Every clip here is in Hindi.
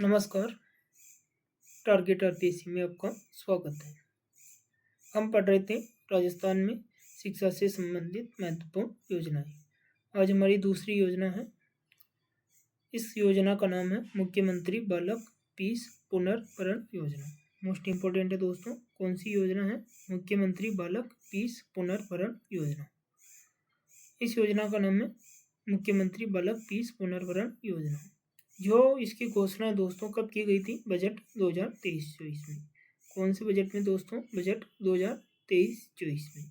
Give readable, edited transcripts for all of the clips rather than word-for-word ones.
नमस्कार। टारगेट आरपीएससी में आपका स्वागत है। हम पढ़ रहे थे राजस्थान में शिक्षा से संबंधित महत्वपूर्ण योजनाएं। आज हमारी दूसरी योजना है। इस योजना का नाम है मुख्यमंत्री बालक पीस पुनर्भरण योजना। मोस्ट इम्पोर्टेंट है दोस्तों, कौन सी योजना है? मुख्यमंत्री बालक पीस पुनर्भरण योजना। इस योजना का नाम है मुख्यमंत्री बालक पीस पुनर्भरण योजना। जो इसकी घोषणा दोस्तों कब की गई थी? बजट 2023-24 में। कौन से बजट में दोस्तों? बजट 2023-24 में।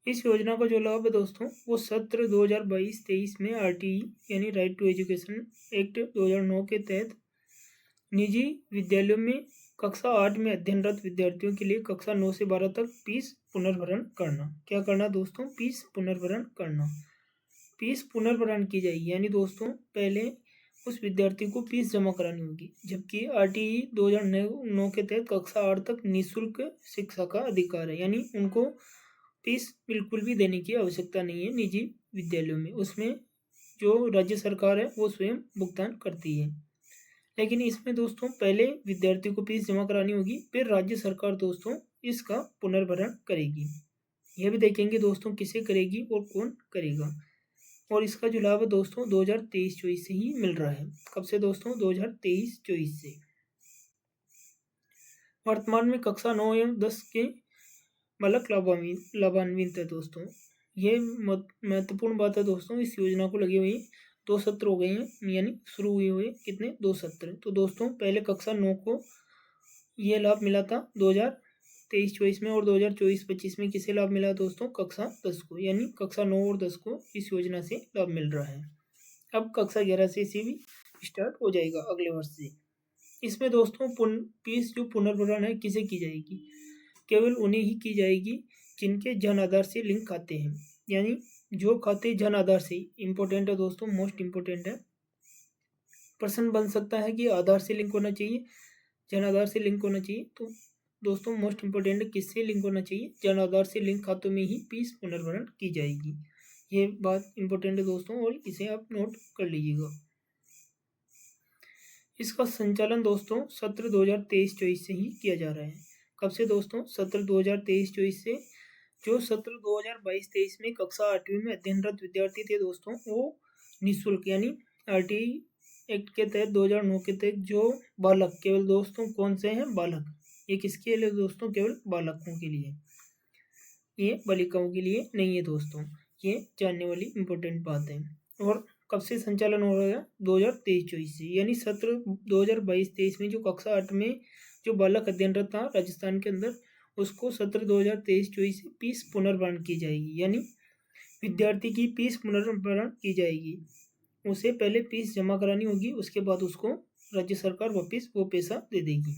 इस योजना का जो लाभ है दोस्तों वो सत्र 2022-23 में आरटीई यानी राइट टू एजुकेशन एक्ट 2009 के तहत निजी विद्यालयों में कक्षा 8 में अध्ययनरत विद्यार्थियों के लिए कक्षा 9 से 12 तक फीस पुनर्भरण करना। क्या करना दोस्तों? फीस पुनर्भरण करना। फीस पुनर्भरण की जाएगी यानी दोस्तों पहले उस विद्यार्थी को फीस जमा करानी होगी, जबकि आरटीई 2009 के तहत कक्षा 8 तक निःशुल्क शिक्षा का अधिकार है, यानी उनको फीस बिल्कुल भी देने की आवश्यकता नहीं है। निजी विद्यालयों में उसमें जो राज्य सरकार है वो स्वयं भुगतान करती है, लेकिन इसमें दोस्तों पहले विद्यार्थी को फीस जमा करानी होगी, फिर राज्य सरकार दोस्तों इसका पुनर्भरण करेगी। यह भी देखेंगे दोस्तों किसे करेगी और कौन करेगा। और इसका जो लाभ है दोस्तों 2023-24 से ही मिल रहा है। कब से दोस्तों? 2023-24 से। वर्तमान में कक्षा 9 एवं 10 के बालक लाभान्वित है दोस्तों। ये महत्वपूर्ण बात है दोस्तों। इस योजना को लगे हुए 2 सत्र हो गए हैं, यानी शुरू हुए कितने? 2 सत्र। तो दोस्तों पहले कक्षा 9 को ये लाभ मिला था 2023-24 में, और 2024-25 में किसे लाभ मिला दोस्तों? कक्षा 10 को, यानी कक्षा 9 और 10 को इस योजना से लाभ मिल रहा है। अब कक्षा 11 से इसे भी स्टार्ट हो जाएगा अगले वर्ष से। इसमें दोस्तों फीस जो पुनर्भरण है किसे की जाएगी? केवल उन्हें ही की जाएगी जिनके जन आधार से लिंक खाते हैं, यानी जो खाते जन आधार से। इंपॉर्टेंट है दोस्तों, मोस्ट इम्पोर्टेंट है। प्रश्न बन सकता है कि आधार से लिंक होना चाहिए, जन आधार से लिंक होना चाहिए, तो दोस्तों मोस्ट इम्पोर्टेंट है किससे लिंक होना चाहिए? जन आधार से लिंक खातों में ही फीस पुनर्भरण की जाएगी। ये बात इम्पोर्टेंट है दोस्तों, और इसे आप नोट कर लीजिएगा। इसका संचालन दोस्तों सत्र 2023-24 से ही किया जा रहा है। कब से दोस्तों? सत्र 2023-24 से। जो सत्र 2022-23 में कक्षा 8वीं में अध्ययनरत विद्यार्थी थे दोस्तों वो निःशुल्क यानी आरटीई एक्ट के तहत 2009 के तहत जो बालक, केवल दोस्तों कौन से हैं? बालक। ये किसके लिए दोस्तों? केवल बालकों के लिए, ये बालिकाओं के लिए नहीं है दोस्तों। ये जानने वाली इम्पोर्टेंट बात है। और कब से संचालन हो रहा है? 2023-24 से, यानी सत्र 2022-23 में जो कक्षा 8 में जो बालक अध्ययनरत था राजस्थान के अंदर, उसको सत्र 2023-24 से फीस पुनर्भरण की जाएगी, यानी विद्यार्थी की फीस पुनर्भरण की जाएगी। उसे पहले फीस जमा करानी होगी, उसके बाद उसको राज्य सरकार वापिस वो पैसा दे देगी।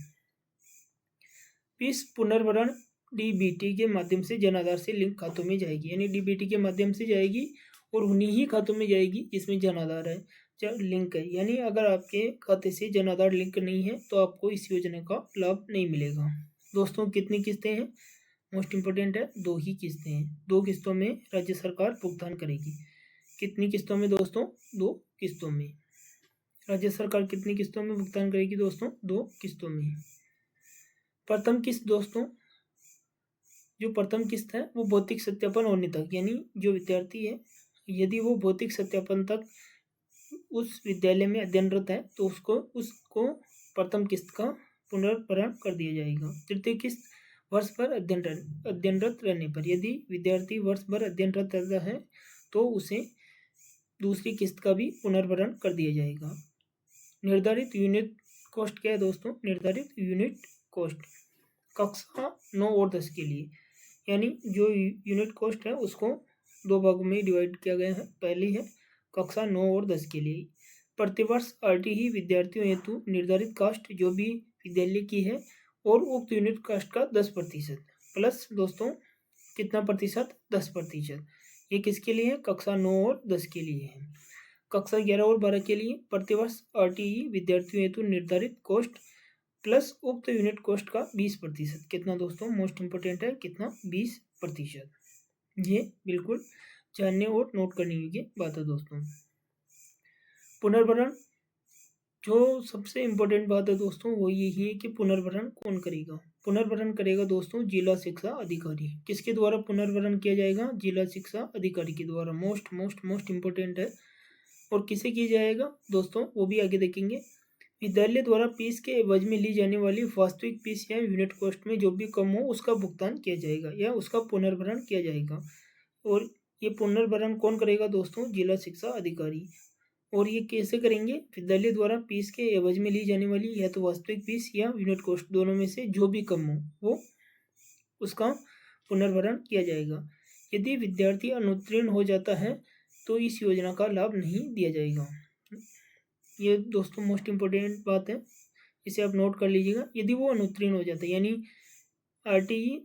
फीस पुनर्भरण डीबीटी के माध्यम से जन आधार से लिंक खातों में जाएगी, यानी डीबीटी के माध्यम से जाएगी और उन्हीं ही खातों में जाएगी जिसमें जन आधार है, लिंक है। यानी अगर आपके खाते से जन आधार लिंक नहीं है तो आपको इस योजना का लाभ नहीं मिलेगा। दोस्तों कितनी किस्तें हैं? मोस्ट इम्पोर्टेंट है, 2 ही किस्तें हैं। 2 किस्तों में राज्य सरकार भुगतान करेगी। कितनी किस्तों में दोस्तों? 2 किस्तों में। राज्य सरकार कितनी किस्तों में भुगतान करेगी दोस्तों? 2 किस्तों में। प्रथम किस्त दोस्तों, जो प्रथम किस्त है वो भौतिक सत्यापन होने तक, यानी जो विद्यार्थी है यदि वो भौतिक सत्यापन तक उस विद्यालय में अध्ययनरत है तो उसको प्रथम किस्त का पुनर्भरण कर दिया जाएगा। तृतीय किस्त वर्ष भर अध्ययनरत रहने पर, यदि विद्यार्थी वर्ष भर अध्ययनरत रहता है तो उसे दूसरी किस्त का भी पुनर्भरण कर दिया जाएगा। निर्धारित यूनिट कॉस्ट क्या है दोस्तों? निर्धारित यूनिट कॉस्ट कक्षा 9 और 10 के लिए, यानी जो यूनिट कॉस्ट है उसको 2 भागों में डिवाइड किया गया है। पहली है कक्षा 9 और 10 के लिए। प्रतिवर्ष आरटीई विद्यार्थियों हेतु निर्धारित कास्ट जो भी विद्यालय की है और उक्त यूनिट कास्ट का 10% प्लस दोस्तों कितना प्रतिशत? 10%। ये किसके लिए है? कक्षा 9 और 10 के लिए है। कक्षा 11 और 12 के लिए प्रतिवर्ष आरटीई विद्यार्थियों हेतु निर्धारित कॉस्ट प्लस उक्त यूनिट कॉस्ट का 20%। कितना दोस्तों? मोस्ट इम्पोर्टेंट है, कितना? 20%। ये बिल्कुल जानने और नोट करने योग्य बात है दोस्तों। पुनर्भरण जो सबसे इम्पोर्टेंट बात है दोस्तों वो यही है कि पुनर्भरण कौन करेगा। पुनर्भरण करेगा दोस्तों जिला शिक्षा अधिकारी। किसके द्वारा पुनर्भरण किया जाएगा? जिला शिक्षा अधिकारी के द्वारा। मोस्ट मोस्ट मोस्ट इम्पोर्टेंट है। और किसे किया जाएगा दोस्तों वो भी आगे देखेंगे। विद्यालय द्वारा फीस के एवज में ली जाने वाली वास्तविक फीस या यूनिट कॉस्ट में जो भी कम हो उसका भुगतान किया जाएगा या उसका पुनर्भरण किया जाएगा। और ये पुनर्भरण कौन करेगा दोस्तों? जिला शिक्षा अधिकारी। और ये कैसे करेंगे? विद्यालय द्वारा फीस के एवज में ली जाने वाली या तो वास्तविक फीस या यूनिट कॉस्ट दोनों में से जो भी कम हो वो उसका पुनर्भरण किया जाएगा। यदि विद्यार्थी अनुत्तीर्ण हो जाता है तो इस योजना का लाभ नहीं दिया जाएगा। ये दोस्तों मोस्ट इम्पोर्टेंट बात है, इसे आप नोट कर लीजिएगा। यदि वो अनुत्तीर्ण हो जाता है यानी आरटीई,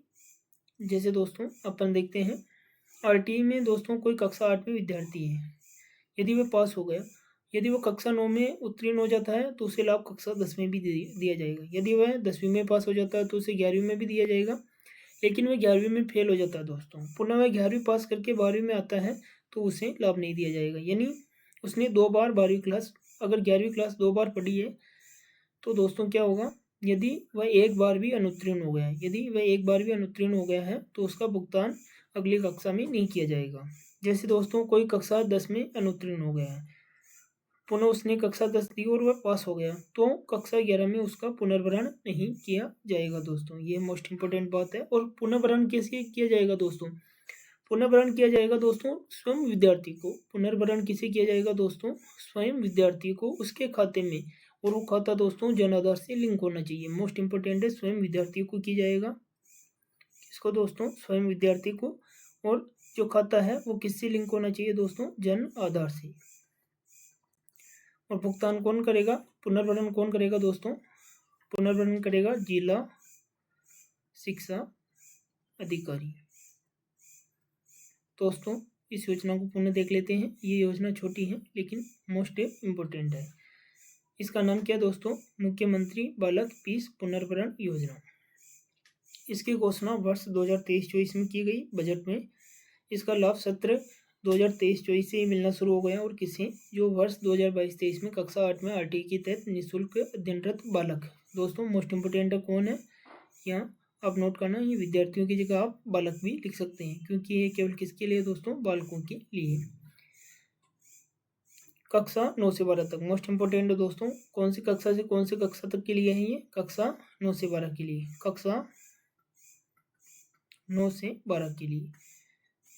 जैसे दोस्तों अपन देखते हैं आरटीई में दोस्तों कोई कक्षा 8 में विद्यार्थी है, यदि वह पास हो गया, यदि वह कक्षा 9 में उत्तीर्ण हो जाता है तो उसे लाभ कक्षा 10 में भी दिया जाएगा। यदि वह 10वीं में पास हो जाता है तो उसे 11वीं में भी दिया जाएगा। लेकिन वह 11वीं में फेल हो जाता है दोस्तों, पुनः वह 11वीं पास करके 12वीं में आता है तो उसे लाभ नहीं दिया जाएगा। यानी उसने 2 बार 12वीं क्लास, अगर 11वीं क्लास 2 बार पढ़ी है तो दोस्तों क्या होगा? यदि वह एक बार भी अनुत्तीर्ण हो गया है, यदि वह एक बार भी अनुत्तीर्ण हो गया है तो उसका भुगतान अगली कक्षा में नहीं किया जाएगा। जैसे दोस्तों कोई कक्षा 10 में अनुत्तीर्ण हो गया है, पुनः उसने कक्षा 10 दी और वह पास हो गया तो कक्षा 11 में उसका पुनर्भरण नहीं किया जाएगा दोस्तों। ये मोस्ट इंपॉर्टेंट बात है। और पुनर्भरण कैसे किया जाएगा दोस्तों? पुनर्भरण किया जाएगा दोस्तों स्वयं विद्यार्थी को। पुनर्भरण किसे किया जाएगा दोस्तों? स्वयं विद्यार्थी को उसके खाते में, और वो खाता दोस्तों जन आधार से लिंक होना चाहिए। मोस्ट इंपॉर्टेंट है, स्वयं विद्यार्थी को किया जाएगा। किसको दोस्तों? स्वयं विद्यार्थी को। और जो खाता है वो किससे लिंक होना चाहिए दोस्तों? जन आधार से। और भुगतान कौन करेगा? पुनर्भरण कौन करेगा दोस्तों? पुनर्भरण करेगा जिला शिक्षा अधिकारी। दोस्तों इस योजना को पुनः देख लेते हैं। ये योजना छोटी है लेकिन मोस्ट इम्पोर्टेंट है। इसका नाम क्या है दोस्तों? मुख्यमंत्री बालक फीस पुनर्भरण योजना। इसकी घोषणा वर्ष 2023-24 में की गई बजट में। इसका लाभ सत्र 2023-24 से ही मिलना शुरू हो गया। और किसे? जो वर्ष 2022-23 में कक्षा 8 में आरटीई के तहत निःशुल्क अध्ययनरत बालक। दोस्तों मोस्ट इम्पोर्टेंट है कौन है यहाँ आप नोट करना। ये विद्यार्थियों की जगह आप बालक भी लिख सकते हैं क्योंकि ये केवल किसके लिए दोस्तों? बालकों के लिए। कक्षा 9 से 12 तक। मोस्ट इम्पोर्टेंट है दोस्तों, कौन सी कक्षा से कौन सी कक्षा तक के लिए है ये? कक्षा 9 से 12 के लिए। कक्षा 9 से 12 के लिए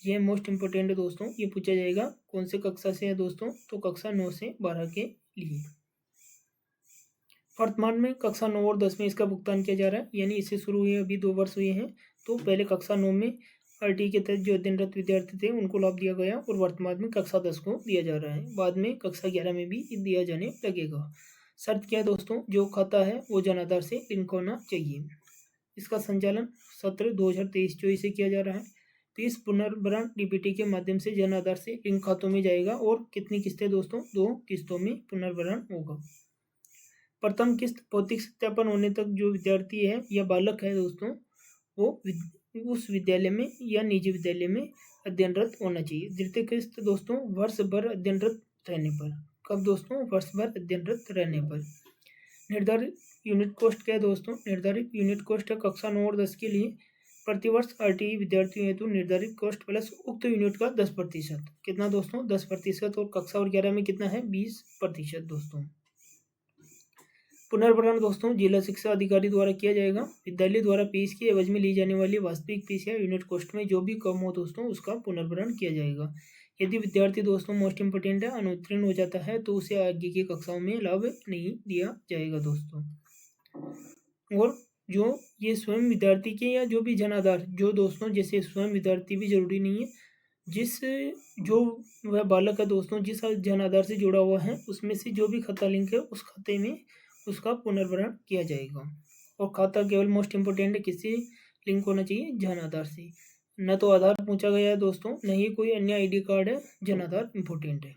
ये मोस्ट इम्पोर्टेंट है दोस्तों। ये पूछा जाएगा कौन से कक्षा से है दोस्तों? तो कक्षा 9 से 12 के लिए। वर्तमान में कक्षा 9 और 10 में इसका भुगतान किया जा रहा है, यानी इससे शुरू हुए अभी 2 वर्ष हुए हैं। तो पहले कक्षा 9 में आरटीई के तहत जो अध्ययनरत विद्यार्थी थे उनको लाभ दिया गया और वर्तमान में कक्षा 10 को दिया जा रहा है। बाद में कक्षा 11 में भी दिया जाने लगेगा। शर्त क्या है दोस्तों? जो खाता है वो जन आधार से लिंक होना चाहिए। इसका संचालन सत्र 2023-24 से किया जा रहा है। फीस पुनर्भरण डीबीटी के माध्यम से जन आधार से लिंक खातों में जाएगा। और कितनी किस्तें दोस्तों? 2 किस्तों में पुनर्भरण होगा। प्रथम किस्त भौतिक सत्यापन होने तक जो विद्यार्थी है या बालक है दोस्तों वो उस विद्यालय में या निजी विद्यालय में अध्ययनरत होना चाहिए। द्वितीय किस्त दोस्तों वर्ष भर अध्ययनरत रहने पर। कब दोस्तों? वर्ष भर अध्ययनरत रहने पर। निर्धारित यूनिट कॉस्ट क्या है दोस्तों? निर्धारित यूनिट कॉस्ट है कक्षा 9 और 10 के लिए प्रतिवर्ष आरटीई विद्यार्थियों हेतु निर्धारित कॉस्ट प्लस उक्त यूनिट का 10%। कितना दोस्तों? 10%। और कक्षा और 11 में कितना है? 20% दोस्तों। पुनर्भरण दोस्तों जिला शिक्षा अधिकारी द्वारा किया जाएगा। विद्यालय द्वारा फीस के एवज में ली जाने वाली वास्तविक फीस या यूनिट कॉस्ट में जो भी कम हो दोस्तों उसका पुनर्भरण किया जाएगा। यदि विद्यार्थी दोस्तों मोस्ट इंपोर्टेंट है अनुत्तीर्ण हो जाता है तो उसे आगे की कक्षाओं में लाभ नहीं दिया जाएगा दोस्तों। और जो ये स्वयं विद्यार्थी के या जो भी जन आधार, जो दोस्तों जैसे स्वयं विद्यार्थी भी जरूरी नहीं है, जिस जो वह बालक है दोस्तों जिस जन आधार से जुड़ा हुआ है उसमें से जो भी खाता लिंक है उस खाते में उसका पुनर्भरण किया जाएगा। और खाता केवल मोस्ट इंपोर्टेंट है किससे लिंक होना चाहिए? जन आधार से। न तो आधार पूछा गया है दोस्तों, न ही कोई अन्य आईडी कार्ड है, जन आधार इंपॉर्टेंट है।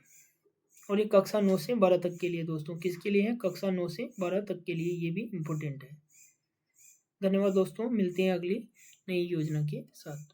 और ये कक्षा 9 से 12 तक के लिए दोस्तों। किसके लिए है? कक्षा 9 से 12 तक के लिए, ये भी इम्पोर्टेंट है। धन्यवाद दोस्तों, मिलते हैं अगली नई योजना के साथ।